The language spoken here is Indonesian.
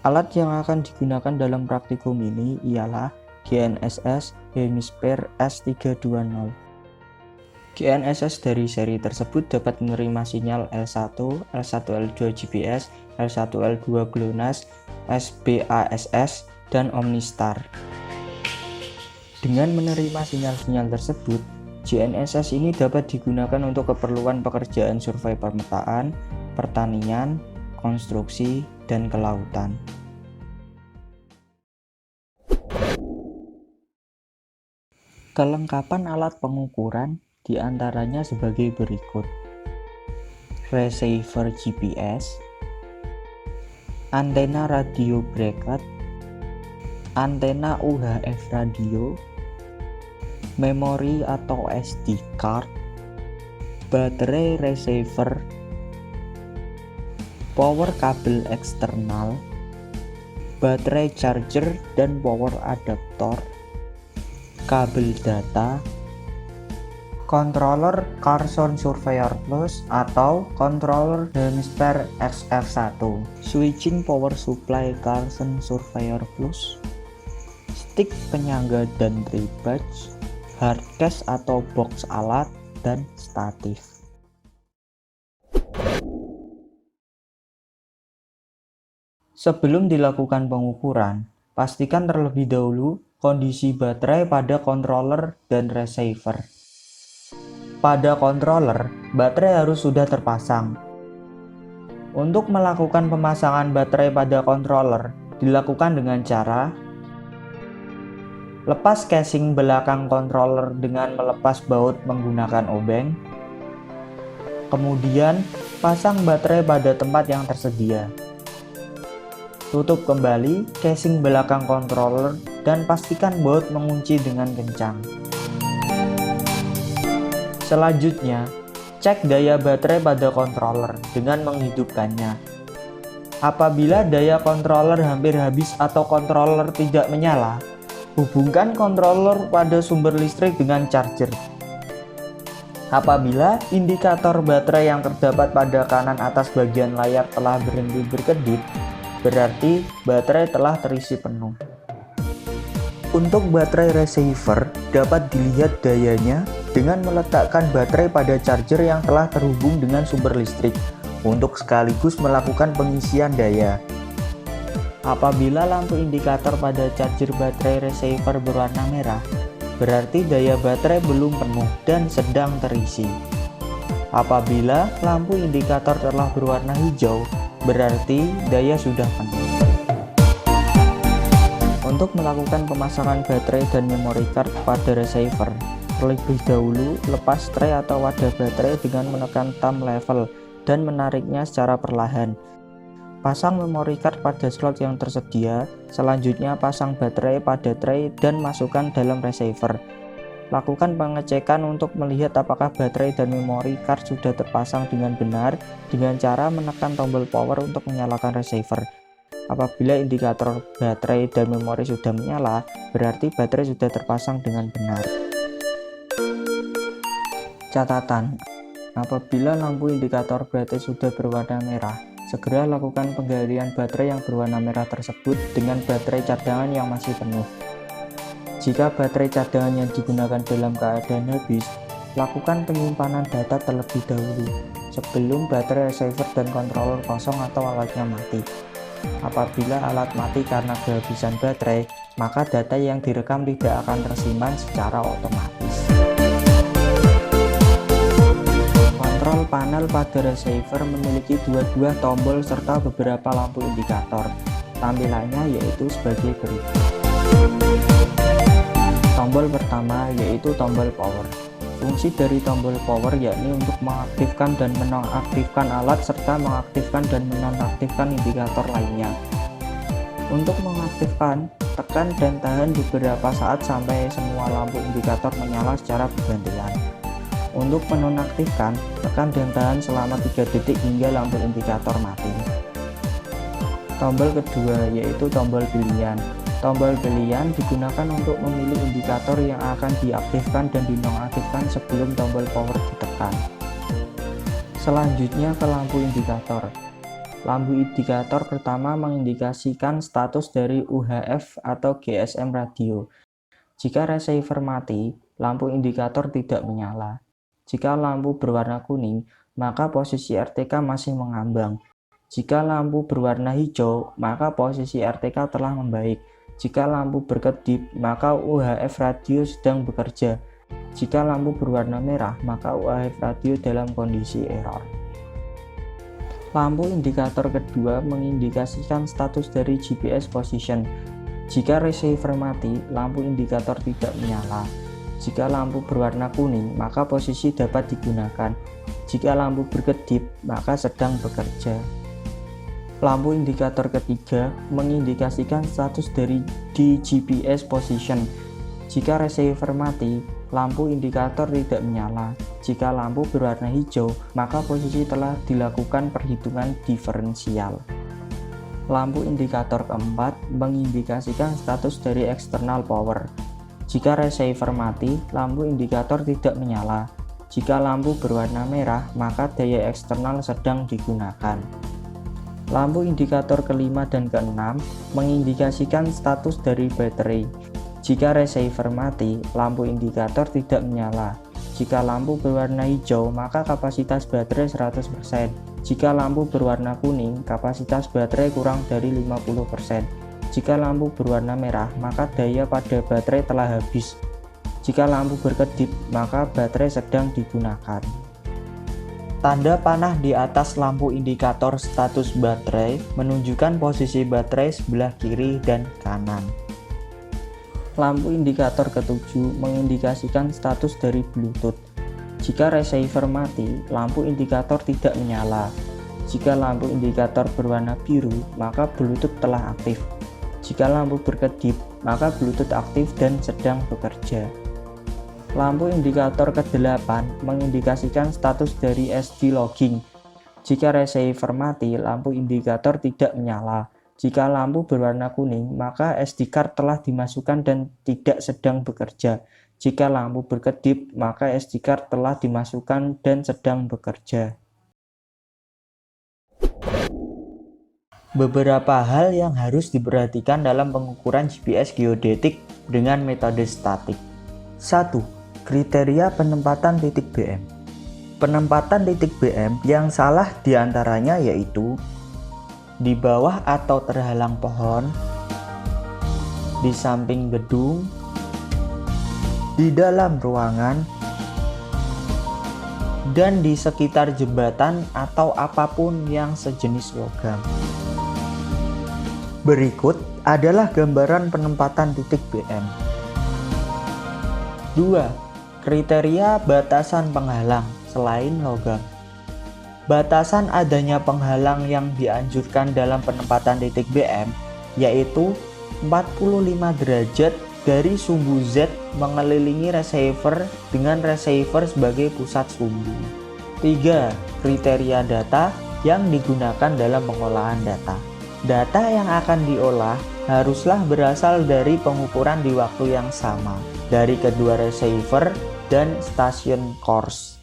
Alat yang akan digunakan dalam praktikum ini ialah GNSS Hemisphere S320. GNSS dari seri tersebut dapat menerima sinyal L1, L1L2 GPS, L1L2 GLONASS, SBASS, dan OmniStar. Dengan menerima sinyal-sinyal tersebut, GNSS ini dapat digunakan untuk keperluan pekerjaan survei pemetaan, pertanian, konstruksi, dan kelautan. Kelengkapan alat pengukuran diantaranya sebagai berikut: receiver GPS, antena radio bracket, antena UHF radio, memori atau SD card, baterai receiver, power kabel eksternal, baterai charger dan power adaptor, kabel data, controller Carson Surveyor Plus atau controller Hemisphere XF1, switching power supply Carson Surveyor Plus, stick penyangga dan tripod, hardcase atau box alat, dan statif. Sebelum dilakukan pengukuran, pastikan terlebih dahulu kondisi baterai pada controller dan receiver. Pada controller, baterai harus sudah terpasang. Untuk melakukan pemasangan baterai pada controller, dilakukan dengan cara lepas casing belakang controller dengan melepas baut menggunakan obeng. Kemudian, pasang baterai pada tempat yang tersedia. Tutup kembali casing belakang controller dan pastikan baut mengunci dengan kencang. Selanjutnya, cek daya baterai pada controller dengan menghidupkannya. Apabila daya controller hampir habis atau controller tidak menyala, hubungkan controller pada sumber listrik dengan charger. Apabila indikator baterai yang terdapat pada kanan atas bagian layar telah berhenti berkedip, berarti baterai telah terisi penuh. Untuk baterai receiver, dapat dilihat dayanya dengan meletakkan baterai pada charger yang telah terhubung dengan sumber listrik untuk sekaligus melakukan pengisian daya. Apabila lampu indikator pada charger baterai receiver berwarna merah, berarti daya baterai belum penuh dan sedang terisi. Apabila lampu indikator telah berwarna hijau, berarti daya sudah penuh. Untuk melakukan pemasangan baterai dan memory card pada receiver, terlebih dahulu lepas tray atau wadah baterai dengan menekan thumb level dan menariknya secara perlahan. Pasang memory card pada slot yang tersedia, selanjutnya pasang baterai pada tray dan masukkan dalam receiver. Lakukan pengecekan untuk melihat apakah baterai dan memory card sudah terpasang dengan benar dengan cara menekan tombol power untuk menyalakan receiver. Apabila indikator baterai dan memori sudah menyala, berarti baterai sudah terpasang dengan benar. Catatan: apabila lampu indikator baterai sudah berwarna merah, segera lakukan penggalian baterai yang berwarna merah tersebut dengan baterai cadangan yang masih penuh. Jika baterai cadangan yang digunakan dalam keadaan habis, lakukan penyimpanan data terlebih dahulu sebelum baterai receiver dan controller kosong atau alatnya mati. Apabila alat mati karena kehabisan baterai, maka data yang direkam tidak akan tersimpan secara otomatis. Kontrol panel pada receiver memiliki dua buah tombol serta beberapa lampu indikator. Tampilannya yaitu sebagai berikut. Tombol pertama yaitu tombol power. Fungsi dari tombol power yakni untuk mengaktifkan dan menonaktifkan alat serta mengaktifkan dan menonaktifkan indikator lainnya. Untuk mengaktifkan, tekan dan tahan beberapa saat sampai semua lampu indikator menyala secara bergantian. Untuk menonaktifkan, tekan dan tahan selama 3 detik hingga lampu indikator mati. Tombol kedua yaitu tombol pilihan. Tombol pilihan digunakan untuk memilih indikator yang akan diaktifkan dan dinonaktifkan sebelum tombol power ditekan. Selanjutnya ke lampu indikator. lampu indikator pertama mengindikasikan status dari UHF atau GSM radio. Jika receiver mati, lampu indikator tidak menyala. Jika lampu berwarna kuning, maka posisi RTK masih mengambang. Jika lampu berwarna hijau, maka posisi RTK telah membaik. Jika lampu berkedip, maka UHF radio sedang bekerja. Jika lampu berwarna merah, maka UHF radio dalam kondisi error. Lampu indikator kedua mengindikasikan status dari GPS position. Jika receiver mati, lampu indikator tidak menyala. Jika lampu berwarna kuning, maka posisi dapat digunakan. Jika lampu berkedip, maka sedang bekerja. Lampu indikator ketiga mengindikasikan status dari GPS position. Jika receiver mati, lampu indikator tidak menyala. Jika lampu berwarna hijau, maka posisi telah dilakukan perhitungan diferensial. Lampu indikator keempat mengindikasikan status dari external power. Jika receiver mati, lampu indikator tidak menyala. Jika lampu berwarna merah, maka daya eksternal sedang digunakan. Lampu indikator kelima dan keenam mengindikasikan status dari baterai. Jika receiver mati, lampu indikator tidak menyala. Jika lampu berwarna hijau, maka kapasitas baterai 100%. Jika lampu berwarna kuning, kapasitas baterai kurang dari 50%. Jika lampu berwarna merah, maka daya pada baterai telah habis. Jika lampu berkedip, maka baterai sedang digunakan. Tanda panah di atas lampu indikator status baterai menunjukkan posisi baterai sebelah kiri dan kanan. Lampu indikator ketujuh mengindikasikan status dari Bluetooth. Jika receiver mati, lampu indikator tidak menyala. Jika lampu indikator berwarna biru, maka Bluetooth telah aktif. Jika lampu berkedip, maka Bluetooth aktif dan sedang bekerja. Lampu indikator ke-8 mengindikasikan status dari SD logging. Jika receiver mati, lampu indikator tidak menyala. Jika lampu berwarna kuning, maka SD card telah dimasukkan dan tidak sedang bekerja. Jika lampu berkedip, maka SD card telah dimasukkan dan sedang bekerja. Beberapa hal yang harus diperhatikan dalam pengukuran GPS geodetik dengan metode statik. 1. Kriteria penempatan titik BM. Penempatan titik BM yang salah diantaranya yaitu di bawah atau terhalang pohon, di samping gedung, di dalam ruangan, dan di sekitar jembatan atau apapun yang sejenis logam. Berikut adalah gambaran penempatan titik BM. 2. Kriteria batasan penghalang selain logam. Batasan adanya penghalang yang dianjurkan dalam penempatan titik BM yaitu 45 derajat dari sumbu Z mengelilingi receiver dengan receiver sebagai pusat sumbu. 3. Kriteria data yang digunakan dalam pengolahan data. Data yang akan diolah haruslah berasal dari pengukuran di waktu yang sama dari kedua receiver dan stasiun course.